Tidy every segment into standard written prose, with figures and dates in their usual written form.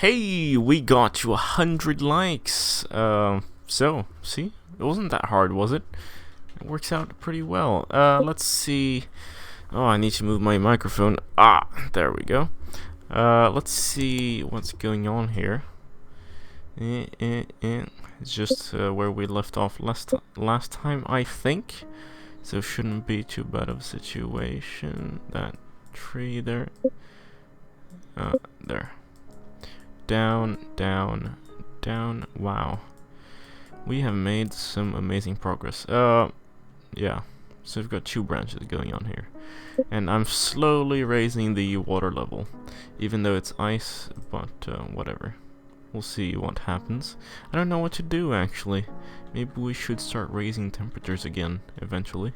Hey, we got to 100 likes. So, see? It wasn't that hard, was it? It works out pretty well. Let's see. Oh, I need to move my microphone. Ah, there we go. Let's see what's going on here. It's just where we left off last time, I think. So shouldn't be too bad of a situation. That tree there. There. Down, down, down. Wow. We have made some amazing progress. Yeah. So we've got 2 branches going on here. And I'm slowly raising the water level. Even though it's ice, but whatever. We'll see what happens. I don't know what to do, actually. Maybe we should start raising temperatures again, eventually.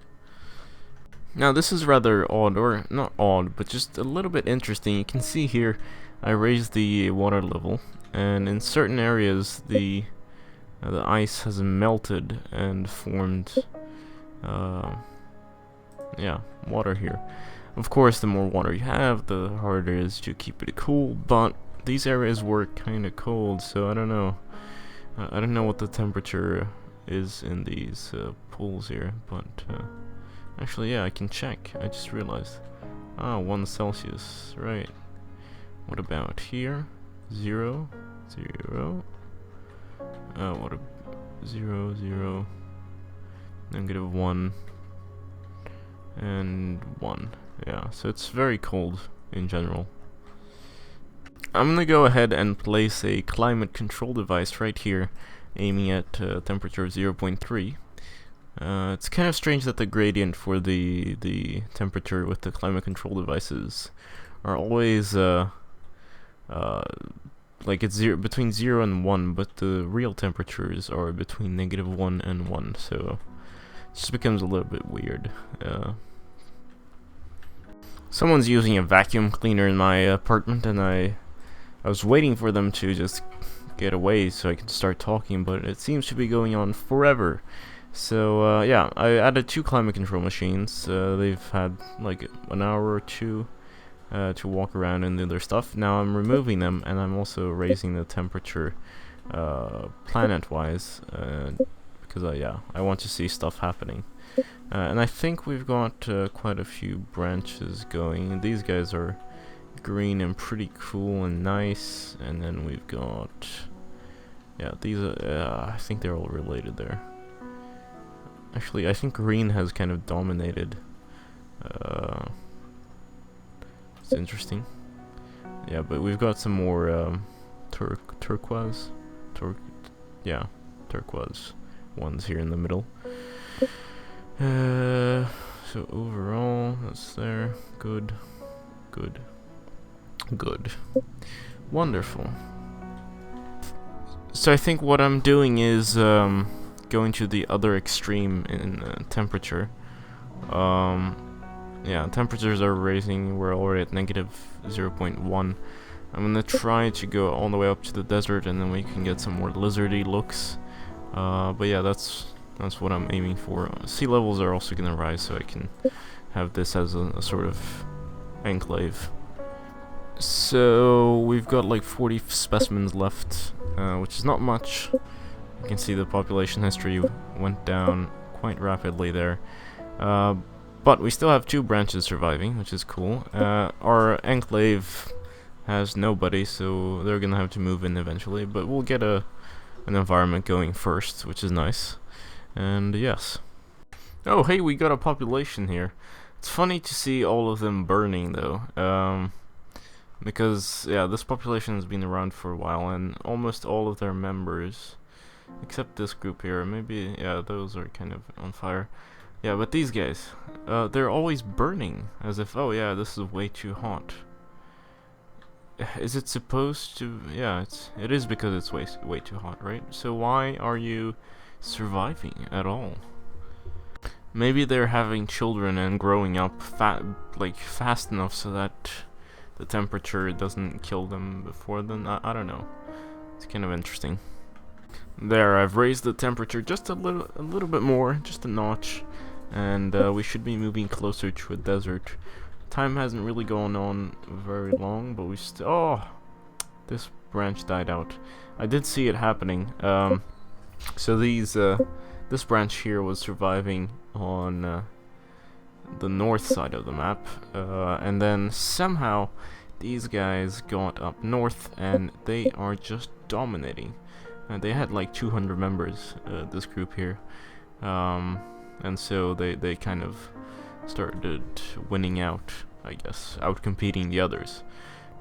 Now, this is rather odd, or not odd, but just a little bit interesting. You can see here, I raised the water level, and in certain areas, the ice has melted and formed, yeah, water here. Of course, the more water you have, the harder it is to keep it cool, but these areas were kind of cold, so I don't know. I don't know what the temperature is in these pools here, but actually, yeah, I can check. I just realized. Ah, 1 Celsius, right. What about here? 0, 0. What a 0, 0. -1 and 1. Yeah, so it's very cold in general. I'm gonna go ahead and place a climate control device right here, aiming at temperature of 0.3. It's kind of strange that the gradient for the temperature with the climate control devices are always like it's between 0 and 1, but the real temperatures are between -1 and 1, so it just becomes a little bit weird. Someone's using a vacuum cleaner in my apartment, and I was waiting for them to just get away so I could start talking, but it seems to be going on forever. So yeah, I added 2 climate control machines. They've had like an hour or 2 to walk around and do their stuff. Now I'm removing them, and I'm also raising the temperature planet-wise because I want to see stuff happening. And I think we've got quite a few branches going. These guys are green and pretty cool and nice, and then we've got these I think they're all related there. Actually, I think green has kind of dominated. It's interesting. Yeah, but we've got some more turquoise ones here in the middle. So overall, that's there. Good. Wonderful. So I think what I'm doing is going to the other extreme in temperature. Yeah, temperatures are raising. We're already at -0.1. I'm gonna try to go all the way up to the desert, and then we can get some more lizardy looks. But yeah, that's what I'm aiming for. Sea levels are also gonna rise, so I can have this as a sort of enclave. So we've got like 40 specimens left, which is not much. You can see the population history went down quite rapidly there. But we still have 2 branches surviving, which is cool. Our enclave has nobody, so they're gonna have to move in eventually. But we'll get an environment going first, which is nice. And yes. Oh, hey, we got a population here. It's funny to see all of them burning, though. Because, yeah, this population has been around for a while, and almost all of their members, except this group here, maybe, yeah, those are kind of on fire. Yeah, but these guys, they're always burning, as if, oh yeah, this is way too hot. Is it supposed to? Yeah, it is because it's way too hot, right? So why are you surviving at all? Maybe they're having children and growing up fast enough so that the temperature doesn't kill them before then. I don't know. It's kind of interesting. There, I've raised the temperature just a little bit more, just a notch, and we should be moving closer to a desert. Time hasn't really gone on very long, but we still. Oh, this branch died out. I did see it happening. So this branch here was surviving on the north side of the map, and then somehow these guys got up north and they are just dominating. They had like 200 members, this group here, and so they kind of started winning out, I guess, out-competing the others.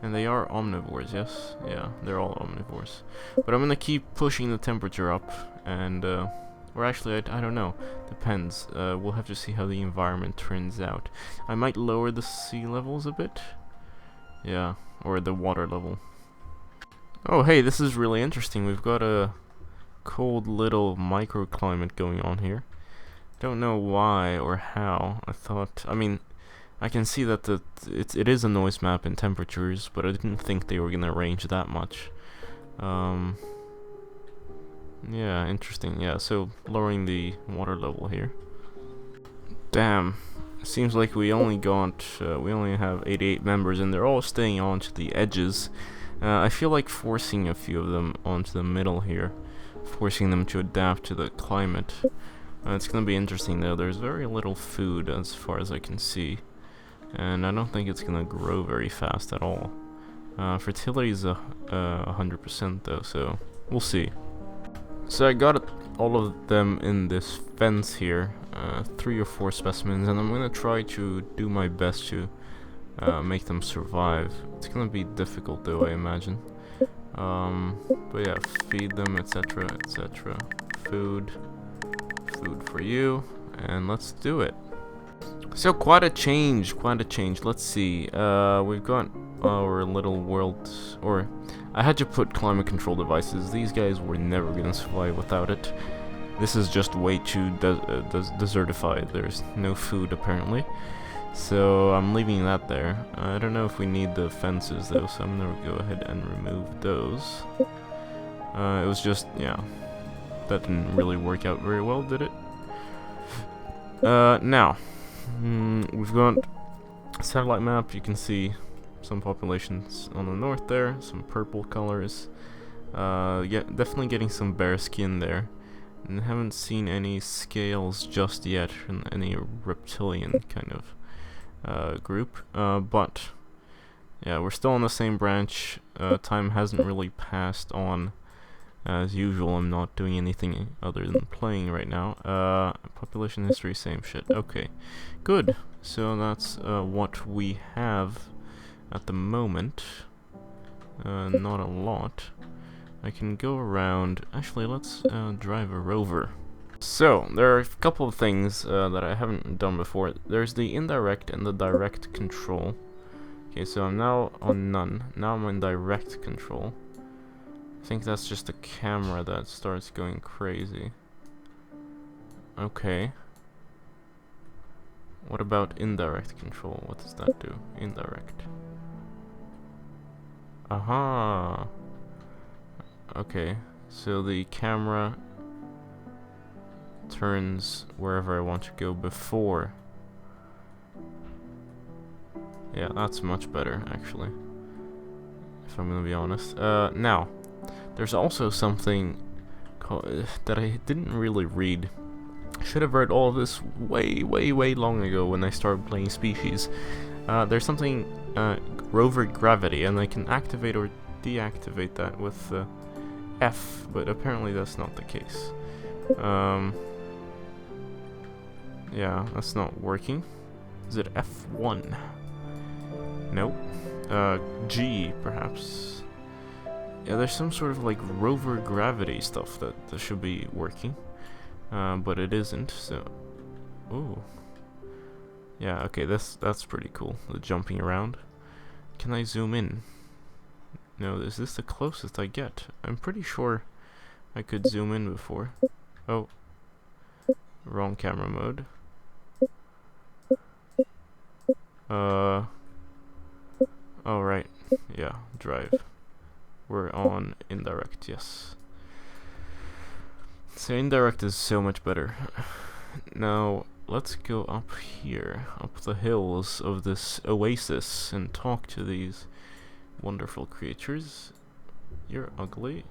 And they are omnivores, yes? Yeah, they're all omnivores. But I'm gonna keep pushing the temperature up, and, or actually, I don't know. Depends. We'll have to see how the environment turns out. I might lower the sea levels a bit. Yeah, or the water level. Oh, hey, this is really interesting. We've got a cold little microclimate going on here. Don't know why or how. I mean, I can see that it is a noise map in temperatures, but I didn't think they were gonna range that much. Yeah, interesting. Yeah, so lowering the water level here. Damn, seems like we only have 88 members, and they're all staying on to the edges. I feel like forcing a few of them onto the middle here, forcing them to adapt to the climate. It's gonna be interesting though. There's very little food as far as I can see, and I don't think it's gonna grow very fast at all. Fertility is 100% though, so we'll see. So I got all of them in this fence here, 3 or 4 specimens, and I'm gonna try to do my best to make them survive. It's gonna be difficult though, I imagine. But yeah, feed them, etc., etc. Food for you, and let's do it. So quite a change. Let's see. We've got our little world, or I had to put climate control devices. These guys were never gonna survive without it. This is just way too desertified. There's no food apparently, so I'm leaving that there. I don't know if we need the fences though, so I'm gonna go ahead and remove those. It was just, yeah, that didn't really work out very well, did it? Now, we've got a satellite map. You can see some populations on the north there, some purple colors. Yeah, definitely getting some bear skin there. And haven't seen any scales just yet in any reptilian kind of group. But yeah, we're still on the same branch. Time hasn't really passed on. As usual, I'm not doing anything other than playing right now. Population history, same shit. Okay, good. So that's what we have at the moment. Not a lot. I can go around. Actually, let's drive a Rover. So, there are a couple of things that I haven't done before. There's the indirect and the direct control. Okay, so I'm now on none. Now I'm in direct control. I think that's just the camera that starts going crazy. Okay. What about indirect control? What does that do? Indirect. Aha! Okay, so the camera turns wherever I want to go before. Yeah, that's much better, actually, if I'm gonna be honest. Now, there's also something that I didn't really read. Should have read all of this way long ago when I started playing Species. There's something, Rover gravity, and I can activate or deactivate that with F, but apparently that's not the case. Yeah, that's not working. Is it F1? Nope. G, perhaps. Yeah, there's some sort of like rover gravity stuff that should be working, but it isn't. So, ooh, yeah, okay, that's pretty cool. The jumping around. Can I zoom in? No, is this the closest I get? I'm pretty sure I could zoom in before. Oh, wrong camera mode. Oh right, yeah, drive. We're on indirect, yes. So indirect is so much better. Now, let's go up here, up the hills of this oasis, and talk to these wonderful creatures. You're ugly.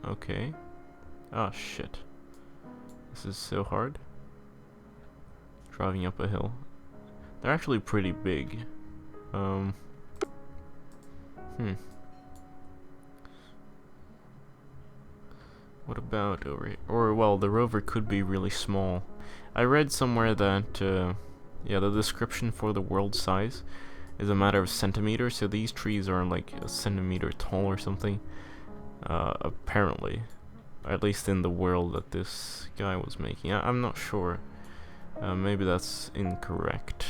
Okay. Ah, shit. This is so hard. Driving up a hill. They're actually pretty big. What about over here? Or, well, the Rover could be really small. I read somewhere that, yeah, the description for the world size is a matter of centimeters, so these trees are like a centimeter tall or something. Apparently. At least in the world that this guy was making. I'm not sure. Maybe that's incorrect.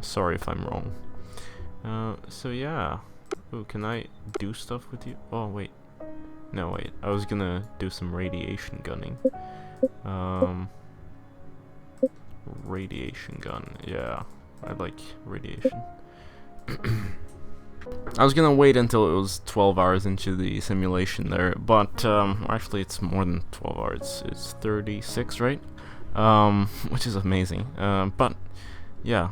Sorry if I'm wrong. So yeah. Ooh, can I do stuff with you? Oh, wait. No, wait. I was gonna do some radiation gunning. Radiation gun. Yeah, I like radiation. I was gonna wait until it was 12 hours into the simulation there, but actually it's more than 12 hours. It's 36, right? Which is amazing. But yeah.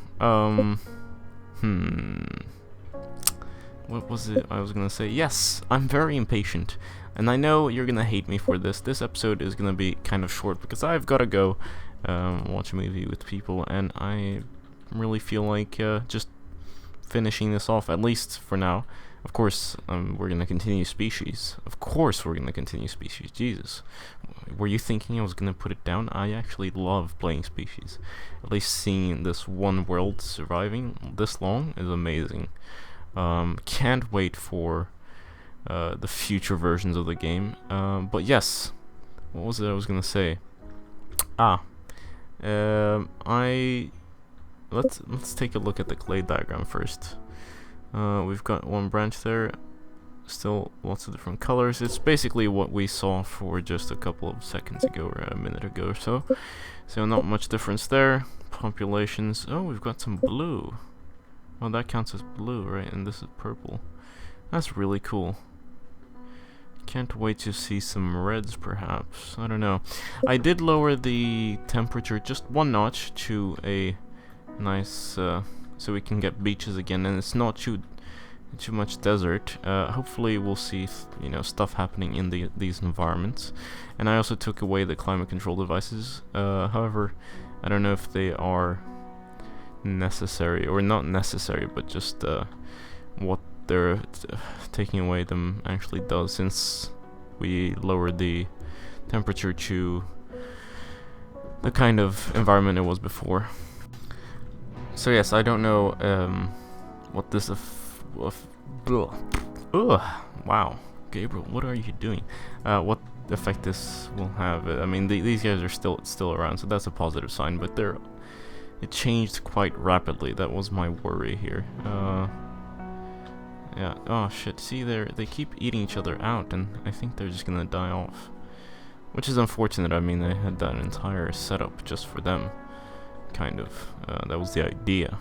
What was it I was gonna say? Yes, I'm very impatient, and I know you're gonna hate me for this. This episode is gonna be kind of short because I've gotta go watch a movie with people, and I really feel like just finishing this off, at least for now. Of course, we're gonna continue Species. Of course we're gonna continue Species. Jesus. Were you thinking I was gonna put it down? I actually love playing Species. At least seeing this one world surviving this long is amazing. Can't wait for the future versions of the game. But yes, what was it I was gonna say? Let's take a look at the clay diagram first. We've got one branch there, still lots of different colors. It's basically what we saw for just a couple of seconds ago, or a minute ago or so. So not much difference there. Populations. Oh, we've got some blue. Oh, that counts as blue, right? And this is purple. That's really cool. Can't wait to see some reds, perhaps. I don't know. I did lower the temperature just one notch to a nice, so we can get beaches again, and it's not too much desert. Hopefully we'll see, you know, stuff happening in these environments. And I also took away the climate control devices. However, I don't know if they are necessary or not necessary, but just what they're taking away them actually does, since we lowered the temperature to the kind of environment it was before. So yes, I don't know what this wow, Gabriel, what are you doing? What effect this will have. I mean, these guys are still around, so that's a positive sign, but it changed quite rapidly. That was my worry here. Yeah. Oh shit. See, they keep eating each other out, and I think they're just gonna die off, which is unfortunate. I mean, they had that entire setup just for them, kind of. That was the idea.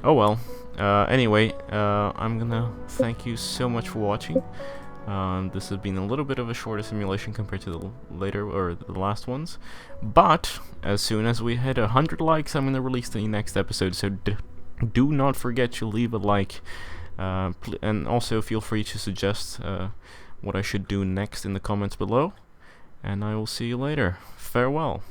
Oh well. Anyway, I'm gonna thank you so much for watching. This has been a little bit of a shorter simulation compared to the later, or the last ones, but as soon as we hit 100 likes, I'm gonna release the next episode, so do not forget to leave a like, and also feel free to suggest what I should do next in the comments below, and I will see you later. Farewell.